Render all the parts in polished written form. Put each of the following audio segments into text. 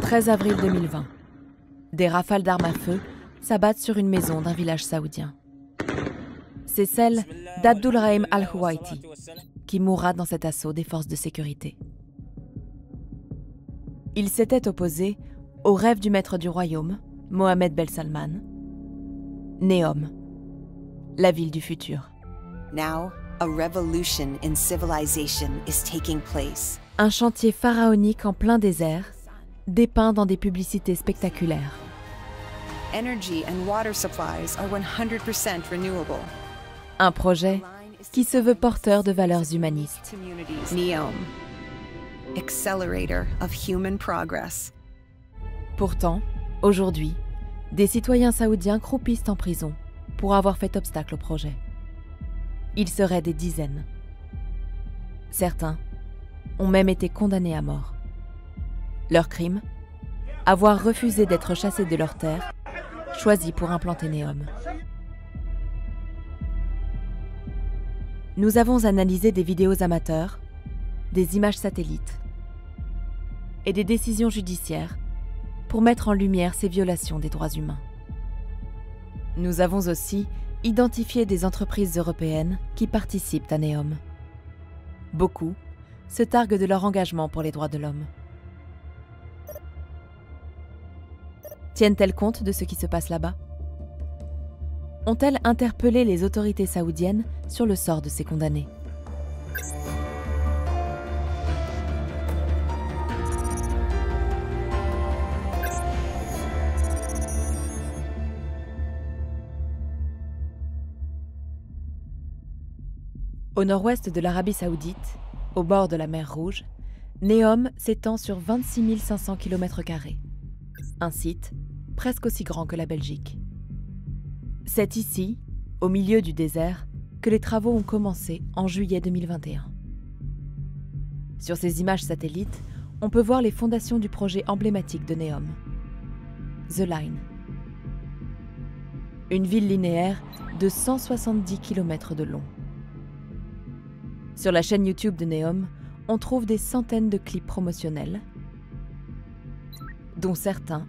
13 avril 2020. Des rafales d'armes à feu s'abattent sur une maison d'un village saoudien. C'est celle d'Abdulrahim Al-Huwaiti, qui mourra dans cet assaut des forces de sécurité. Il s'était opposé au rêve du maître du royaume, Mohammed Ben Salman, Neom, la ville du futur. Now, a revolution in civilization is taking place. Un chantier pharaonique en plein désert, dépeint dans des publicités spectaculaires. Energy and water supplies are 100% renewable. Un projet qui se veut porteur de valeurs humanistes. Neom, accelerator of human progress. Pourtant, aujourd'hui, des citoyens saoudiens croupissent en prison pour avoir fait obstacle au projet. Ils seraient des dizaines. Certains ont même été condamnés à mort. Leur crime ? Avoir refusé d'être chassés de leur terre, choisis pour implanter Neom. Nous avons analysé des vidéos amateurs, des images satellites et des décisions judiciaires pour mettre en lumière ces violations des droits humains. Nous avons aussi identifié des entreprises européennes qui participent à Neom. Beaucoup se targuent de leur engagement pour les droits de l'homme. Tiennent-elles compte de ce qui se passe là-bas ? Ont-elles interpellé les autorités saoudiennes sur le sort de ces condamnés ? Au nord-ouest de l'Arabie saoudite, au bord de la mer Rouge, Neom s'étend sur 26 500 km². Un site presque aussi grand que la Belgique. C'est ici, au milieu du désert, que les travaux ont commencé en juillet 2021. Sur ces images satellites, on peut voir les fondations du projet emblématique de Neom, The Line. Une ville linéaire de 170 km de long. Sur la chaîne YouTube de Neom, on trouve des centaines de clips promotionnels, dont certains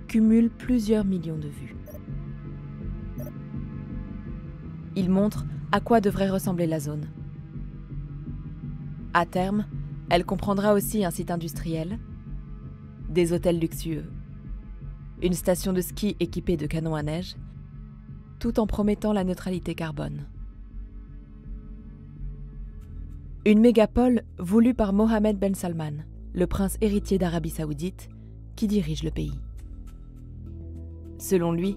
cumulent plusieurs millions de vues. Ils montrent à quoi devrait ressembler la zone. À terme, elle comprendra aussi un site industriel, des hôtels luxueux, une station de ski équipée de canons à neige, tout en promettant la neutralité carbone. Une mégapole voulue par Mohammed Ben Salman, le prince héritier d'Arabie saoudite, qui dirige le pays. Selon lui,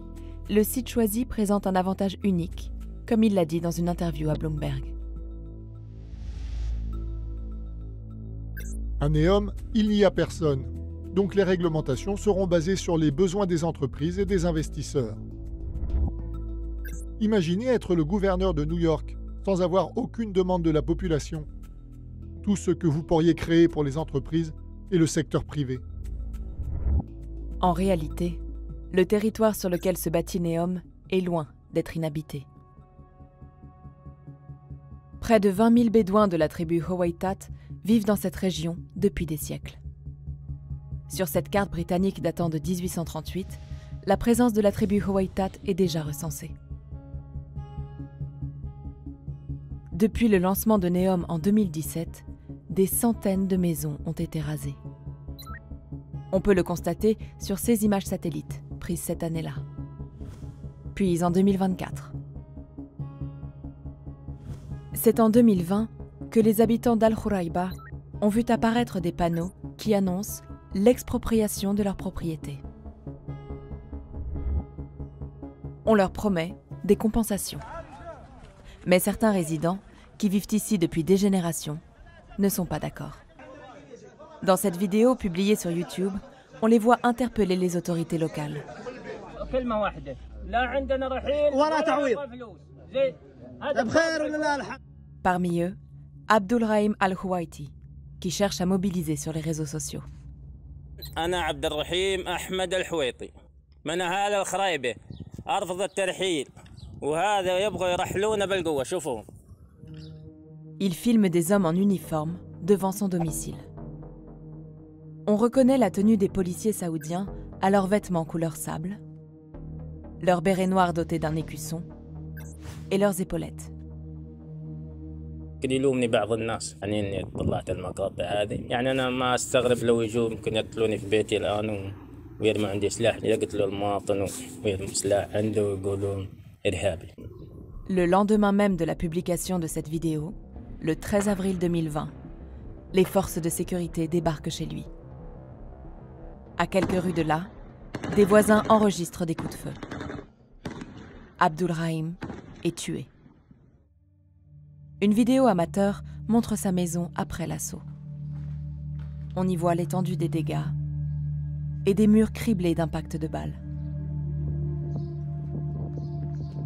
le site choisi présente un avantage unique, comme il l'a dit dans une interview à Bloomberg. À Neom, il n'y a personne, donc les réglementations seront basées sur les besoins des entreprises et des investisseurs. Imaginez être le gouverneur de New York sans avoir aucune demande de la population. Tout ce que vous pourriez créer pour les entreprises et le secteur privé. En réalité, le territoire sur lequel se bâtit Neom est loin d'être inhabité. Près de 20 000 bédouins de la tribu Huwaitat vivent dans cette région depuis des siècles. Sur cette carte britannique datant de 1838, la présence de la tribu Huwaitat est déjà recensée. Depuis le lancement de Neom en 2017, des centaines de maisons ont été rasées. On peut le constater sur ces images satellites, prises cette année-là. Puis en 2024. C'est en 2020 que les habitants d'Al-Khuraiba ont vu apparaître des panneaux qui annoncent l'expropriation de leur propriété. On leur promet des compensations. Mais certains résidents, qui vivent ici depuis des générations, ne sont pas d'accord. Dans cette vidéo publiée sur YouTube, on les voit interpeller les autorités locales. Parmi eux, Abdulrahim Al-Huwaiti, qui cherche à mobiliser sur les réseaux sociaux. أنا عبد الرحيم أحمد الحويطي من أهالي الخرايبة أرفض الترحيل وهذا يبغوا يرحلونا بالقوة شوفوا. Il filme des hommes en uniforme devant son domicile. On reconnaît la tenue des policiers saoudiens à leurs vêtements couleur sable, leurs bérets noirs dotés d'un écusson et leurs épaulettes. يمكن يلومني بعض الناس يعني اني طلعت المقاطع هذه يعني انا ما استغرب لو يجوا يمكن يقتلوني في بيتي الان ويرموا عندي سلاح يقتلوا المواطن ويرموا سلاح عنده ويقولون ارهابي. Le lendemain même de la publication de cette vidéo, le 13 avril 2020, les forces de sécurité débarquent chez lui. À quelques rues de là, des voisins enregistrent des coups de feu. Abdulrahim est tué. Une vidéo amateur montre sa maison après l'assaut. On y voit l'étendue des dégâts et des murs criblés d'impacts de balles.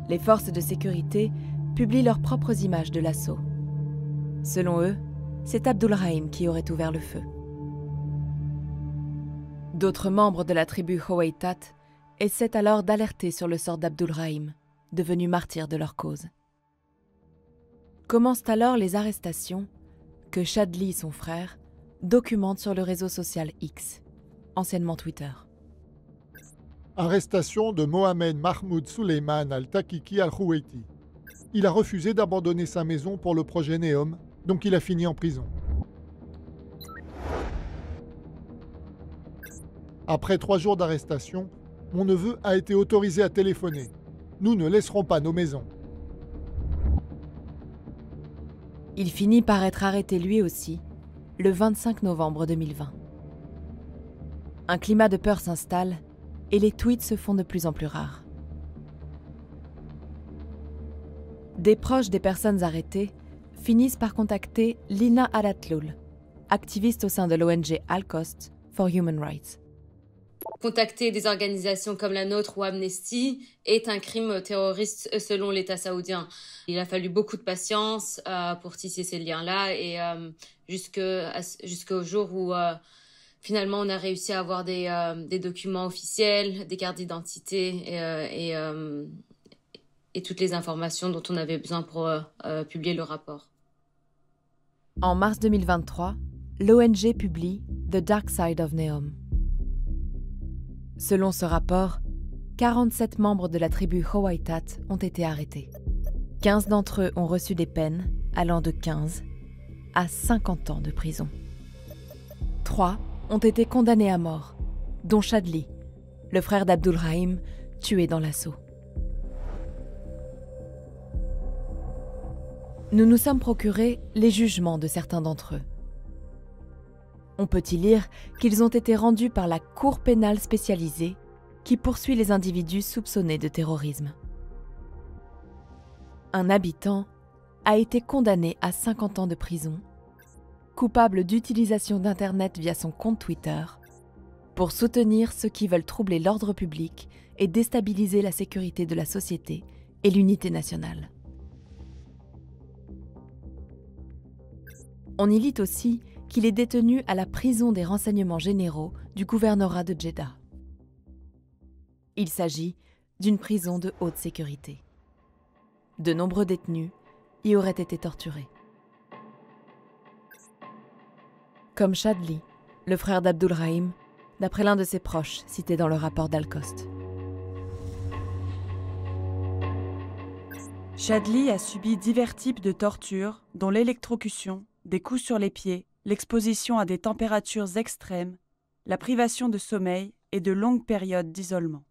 Les forces de sécurité publient leurs propres images de l'assaut. Selon eux, c'est Abdulrahim qui aurait ouvert le feu. D'autres membres de la tribu Howeitat essaient alors d'alerter sur le sort d'Abdulrahim, devenu martyr de leur cause. Commencent alors les arrestations que Shadli, son frère, documente sur le réseau social X, anciennement Twitter. Arrestation de Mohamed Mahmoud Suleiman al-Takiki al-Khouweiti. Il a refusé d'abandonner sa maison pour le projet Neom, donc il a fini en prison. Après 3 jours d'arrestation, mon neveu a été autorisé à téléphoner. Nous ne laisserons pas nos maisons. Il finit par être arrêté lui aussi, le 25 novembre 2020. Un climat de peur s'installe et les tweets se font de plus en plus rares. Des proches des personnes arrêtées finissent par contacter Lina Alatloul, activiste au sein de l'ONG Al-Qost for Human Rights. Contacter des organisations comme la nôtre ou Amnesty est un crime terroriste selon l'État saoudien. Il a fallu beaucoup de patience pour tisser ces liens-là et jusqu'au jour où finalement on a réussi à avoir des documents officiels, des cartes d'identité et toutes les informations dont on avait besoin pour publier le rapport. En mars 2023, l'ONG publie The Dark Side of Neom. Selon ce rapport, 47 membres de la tribu Howeitat ont été arrêtés. 15 d'entre eux ont reçu des peines allant de 15 à 50 ans de prison. 3 ont été condamnés à mort, dont Shadli, le frère d'Abdulrahim, tué dans l'assaut. Nous nous sommes procurés les jugements de certains d'entre eux. On peut y lire qu'ils ont été rendus par la Cour pénale spécialisée qui poursuit les individus soupçonnés de terrorisme. Un habitant a été condamné à 50 ans de prison, coupable d'utilisation d'Internet via son compte Twitter, pour soutenir ceux qui veulent troubler l'ordre public et déstabiliser la sécurité de la société et l'unité nationale. On y lit aussi qu'il est détenu à la prison des renseignements généraux du gouvernorat de Jeddah. Il s'agit d'une prison de haute sécurité. De nombreux détenus y auraient été torturés. Comme Shadli, le frère d'Abdulrahim, d'après l'un de ses proches cité dans le rapport d'Al-Qost. Shadli a subi divers types de tortures, dont l'électrocution, des coups sur les pieds, l'exposition à des températures extrêmes, la privation de sommeil et de longues périodes d'isolement.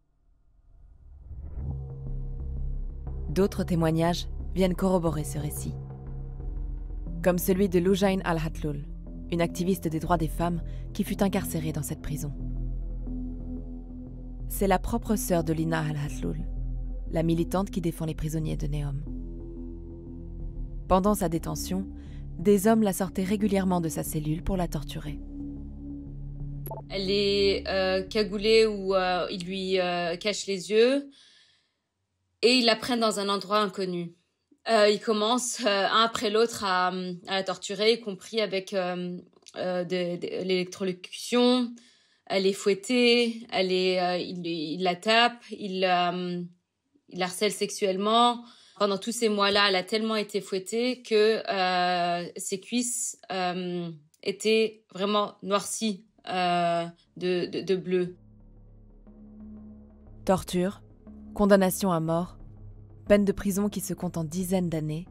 D'autres témoignages viennent corroborer ce récit. Comme celui de Loujain Al-Hatloul, une activiste des droits des femmes qui fut incarcérée dans cette prison. C'est la propre sœur de Lina Al-Hatloul, la militante qui défend les prisonniers de Neom. Pendant sa détention, des hommes la sortaient régulièrement de sa cellule pour la torturer. Elle est cagoulée ou ils lui cachent les yeux et ils la prennent dans un endroit inconnu. Ils commencent un après l'autre à la torturer, y compris avec de l'électrocution. Elle est fouettée, il la tape, il la harcèle sexuellement. Pendant tous ces mois-là, elle a tellement été fouettée que ses cuisses étaient vraiment noircies de bleu. Torture, condamnation à mort, peine de prison qui se compte en dizaines d'années,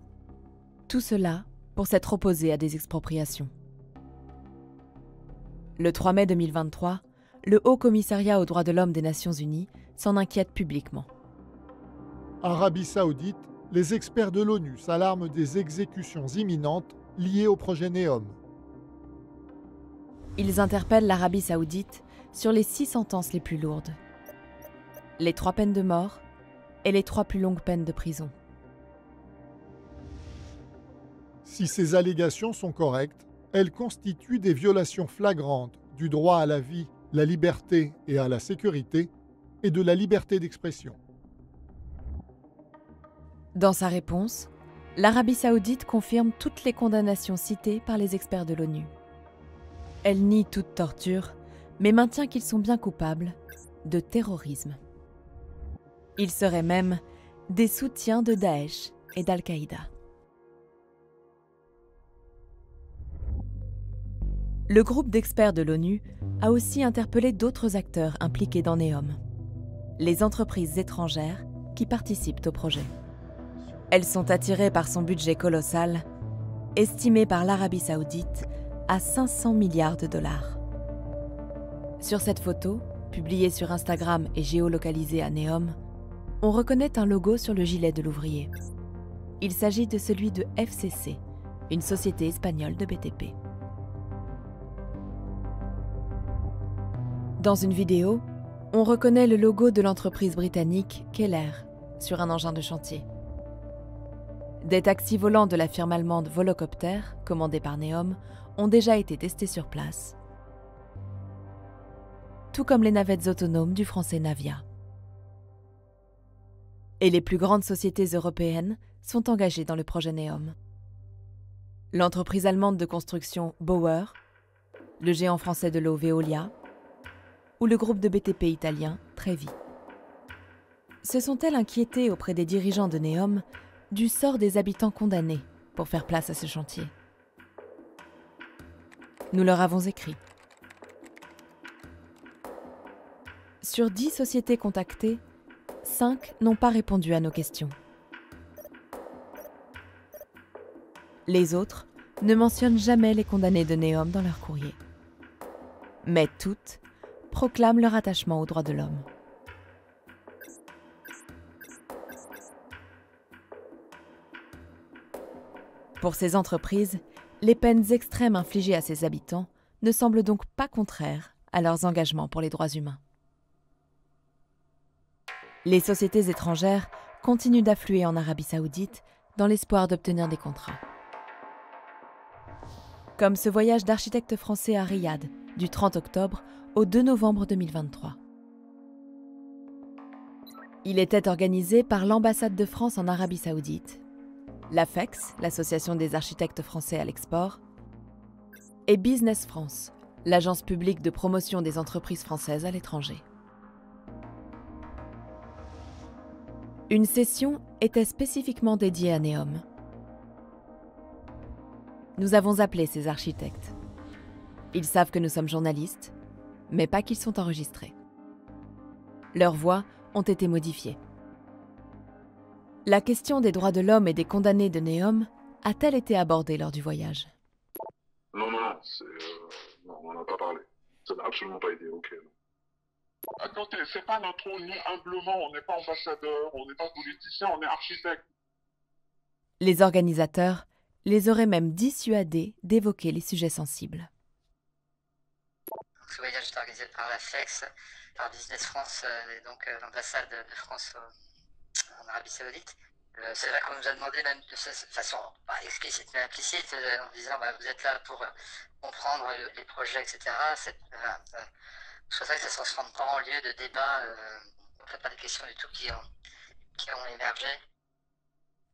tout cela pour s'être opposé à des expropriations. Le 3 mai 2023, le Haut Commissariat aux droits de l'homme des Nations Unies s'en inquiète publiquement. Arabie Saoudite, les experts de l'ONU s'alarment des exécutions imminentes liées au projet NEOM. Ils interpellent l'Arabie Saoudite sur les 6 sentences les plus lourdes. Les 3 peines de mort et les 3 plus longues peines de prison. Si ces allégations sont correctes, elles constituent des violations flagrantes du droit à la vie, la liberté et à la sécurité, et de la liberté d'expression. Dans sa réponse, l'Arabie Saoudite confirme toutes les condamnations citées par les experts de l'ONU. Elle nie toute torture, mais maintient qu'ils sont bien coupables de terrorisme. Ils seraient même des soutiens de Daesh et d'Al-Qaïda. Le groupe d'experts de l'ONU a aussi interpellé d'autres acteurs impliqués dans NEOM, les entreprises étrangères qui participent au projet. Elles sont attirées par son budget colossal, estimé par l'Arabie Saoudite à 500 milliards de dollars. Sur cette photo, publiée sur Instagram et géolocalisée à NEOM, on reconnaît un logo sur le gilet de l'ouvrier. Il s'agit de celui de FCC, une société espagnole de BTP. Dans une vidéo, on reconnaît le logo de l'entreprise britannique Keller sur un engin de chantier. Des taxis volants de la firme allemande Volocopter, commandés par NEOM, ont déjà été testés sur place, tout comme les navettes autonomes du français Navia. Et les plus grandes sociétés européennes sont engagées dans le projet NEOM. L'entreprise allemande de construction Bauer, le géant français de l'eau Veolia, ou le groupe de BTP italien Trevi. Se sont-elles inquiétées auprès des dirigeants de NEOM du sort des habitants condamnés pour faire place à ce chantier? Nous leur avons écrit. Sur 10 sociétés contactées, 5 n'ont pas répondu à nos questions. Les autres ne mentionnent jamais les condamnés de NEOM dans leur courrier. Mais toutes proclament leur attachement aux droits de l'homme. Pour ces entreprises, les peines extrêmes infligées à ces habitants ne semblent donc pas contraires à leurs engagements pour les droits humains. Les sociétés étrangères continuent d'affluer en Arabie Saoudite dans l'espoir d'obtenir des contrats. Comme ce voyage d'architectes français à Riyad du 30 octobre au 2 novembre 2023. Il était organisé par l'ambassade de France en Arabie Saoudite, l'AFEX, l'association des architectes français à l'export, et Business France, l'agence publique de promotion des entreprises françaises à l'étranger. Une session était spécifiquement dédiée à NEOM. Nous avons appelé ces architectes. Ils savent que nous sommes journalistes, mais pas qu'ils sont enregistrés. Leurs voix ont été modifiées. La question des droits de l'homme et des condamnés de NEOM a-t-elle été abordée lors du voyage? Non, non, on n'en a pas parlé. Ça n'a absolument pas été OK. Attendez, c'est pas notre rôle, nous, humblement, on n'est pas ambassadeur, on n'est pas politicien, on est architecte. Les organisateurs les auraient même dissuadés d'évoquer les sujets sensibles. Ce voyage est organisé par l'AFEX, par Business France, et donc l'ambassade de France en Arabie Saoudite. C'est vrai qu'on nous a demandé même de façon pas explicite mais implicite, en disant vous êtes là pour comprendre les projets, etc. Je souhaiterais que ça ne se transforme pas en lieu de débat, en fait pas des questions du tout qui ont émergé.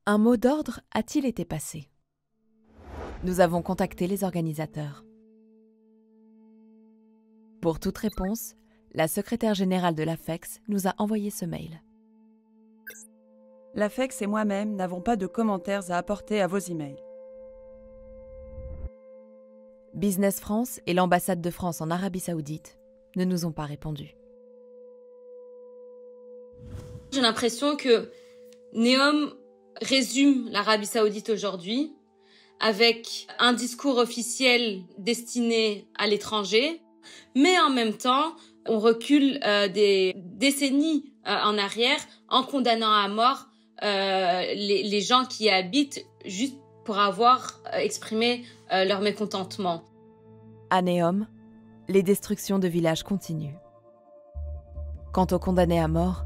Un mot d'ordre a-t-il été passé? Nous avons contacté les organisateurs. Pour toute réponse, la secrétaire générale de l'AFEX nous a envoyé ce mail. L'AFEX et moi-même n'avons pas de commentaires à apporter à vos emails. Business France et l'ambassade de France en Arabie Saoudite ne nous ont pas répondu. J'ai l'impression que Neom résume l'Arabie Saoudite aujourd'hui avec un discours officiel destiné à l'étranger, mais en même temps, on recule des décennies en arrière en condamnant à mort les gens qui y habitent juste pour avoir exprimé leur mécontentement. À Neom, les destructions de villages continuent. Quant aux condamnés à mort,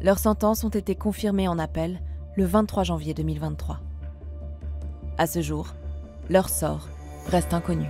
leurs sentences ont été confirmées en appel le 23 janvier 2023. À ce jour, leur sort reste inconnu.